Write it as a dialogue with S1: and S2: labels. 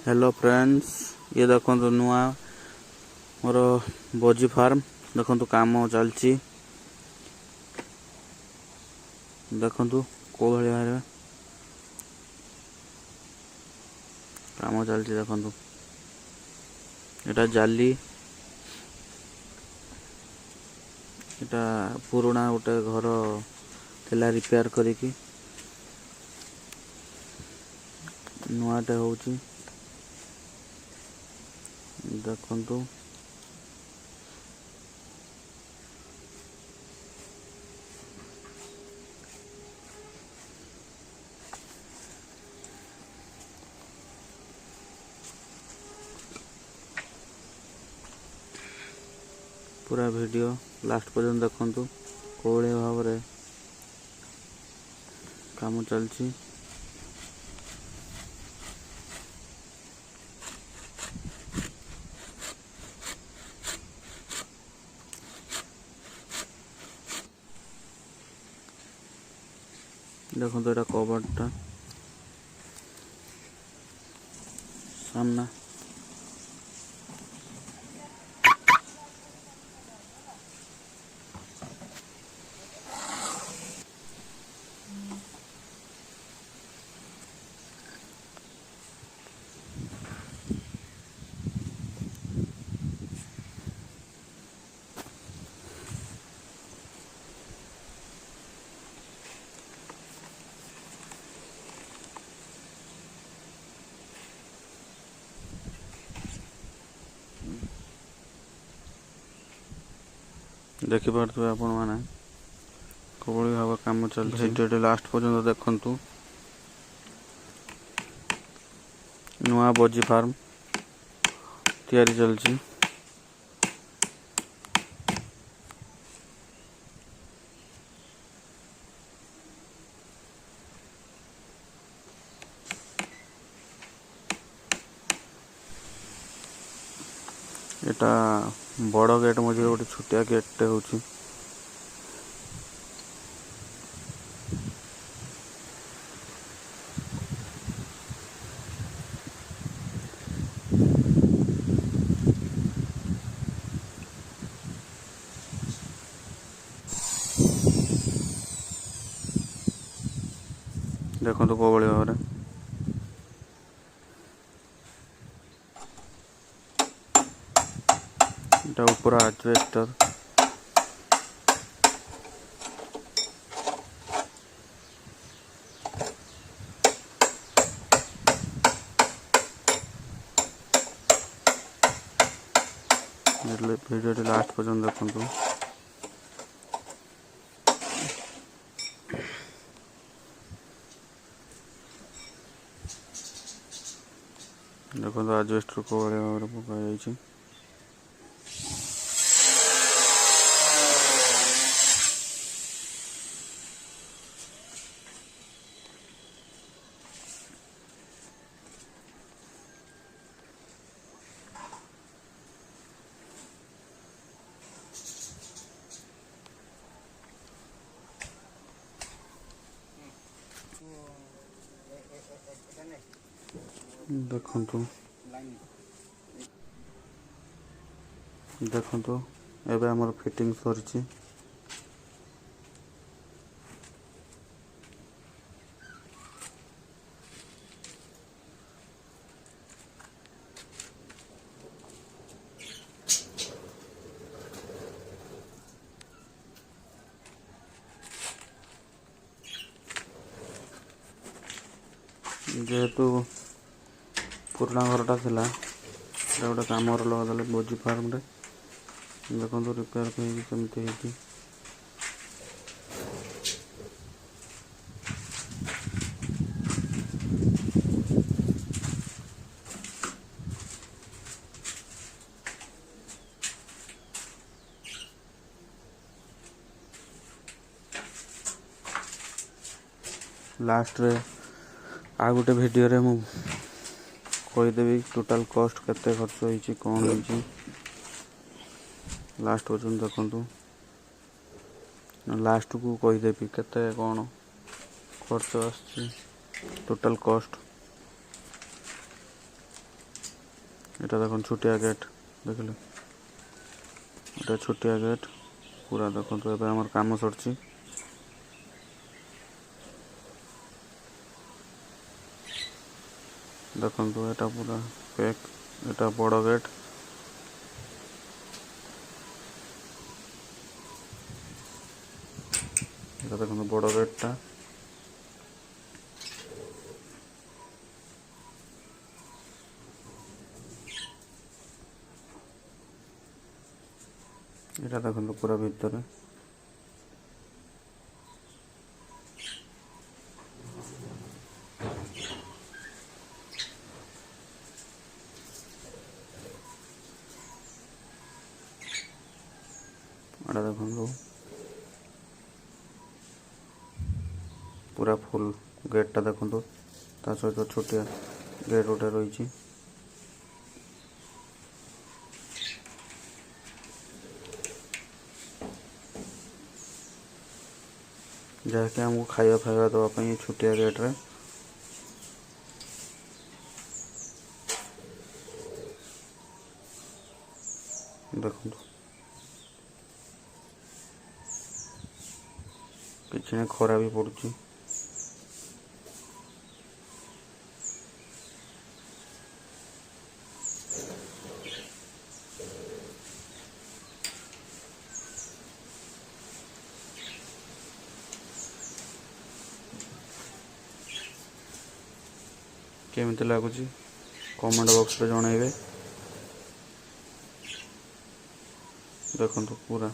S1: Hello friends, ये देखो नुआ मोर बोजी फार्म देखो काम चलती देखु को भाया काम चलती देखु एटा जाली एटा पुराना गोटे घर थिला रिपेयर करिकी नुआटे होची देखु पूरा वीडियो लास्ट पर्यंत देखु को भाव में काम चलती देखो तो यहाँ कवर्डटा सामना देखिपे आपण मैंने कौली भाव काम चलती भिडियो लास्ट पर्यंत देखु नुआ बोजी फार्म तैयारी चलती एटा बड़ गेट मझे गोटे छोटिया गेटे होची देखो तो को भाव में ऊपर एजवेस्टर वीडियो लास्ट पर्यंत देखु देखो एजवेस्टर को भाव में पकाई देखु एबे हमर फिटिंग सरी जेहेतु पुराना घरटा थिला गोटे कम लगे बोजी फार्म रे देखो रिपेयर कमी लास्ट रे आ गोटे वीडियो रे मु कहीदेवी टोटाल कॉस्ट केते खर्च होइछि कोन होइछि लास्ट पर्यंत देखु लास्ट को कहीदेवी केते कोन खर्च आछि टोटाल कॉस्ट এটা দেখুন ଛୋଟିଆ ଗେଟ୍ ଦେଖିଲେ, এটা ଛୋଟିଆ ଗେଟ୍ ପୁରା ଦେଖନ୍ତୁ। ଏବେ ଆମର କାମ ସରିଛି। ଦେଖନ୍ତୁ ଏଟା ପୁରା ପ୍ୟାକ୍, ଏଟା ବଡ଼ ଗେଟ୍। এটা দেখুন বড় গেটটা। এটা দেখুন পুরা ভিতরে। এটা দেখুন पूरा फुल गेटा देखु ता सहित छोटिया गेट गोटे रही। जहाँकि आमको खाଇବା फाइबा देवाई छोटिया गेट्रे देखु कि खरा भी पड़ुची। केमिति लगुच कमेंट बॉक्स रे जणाइबे। देखो पूरा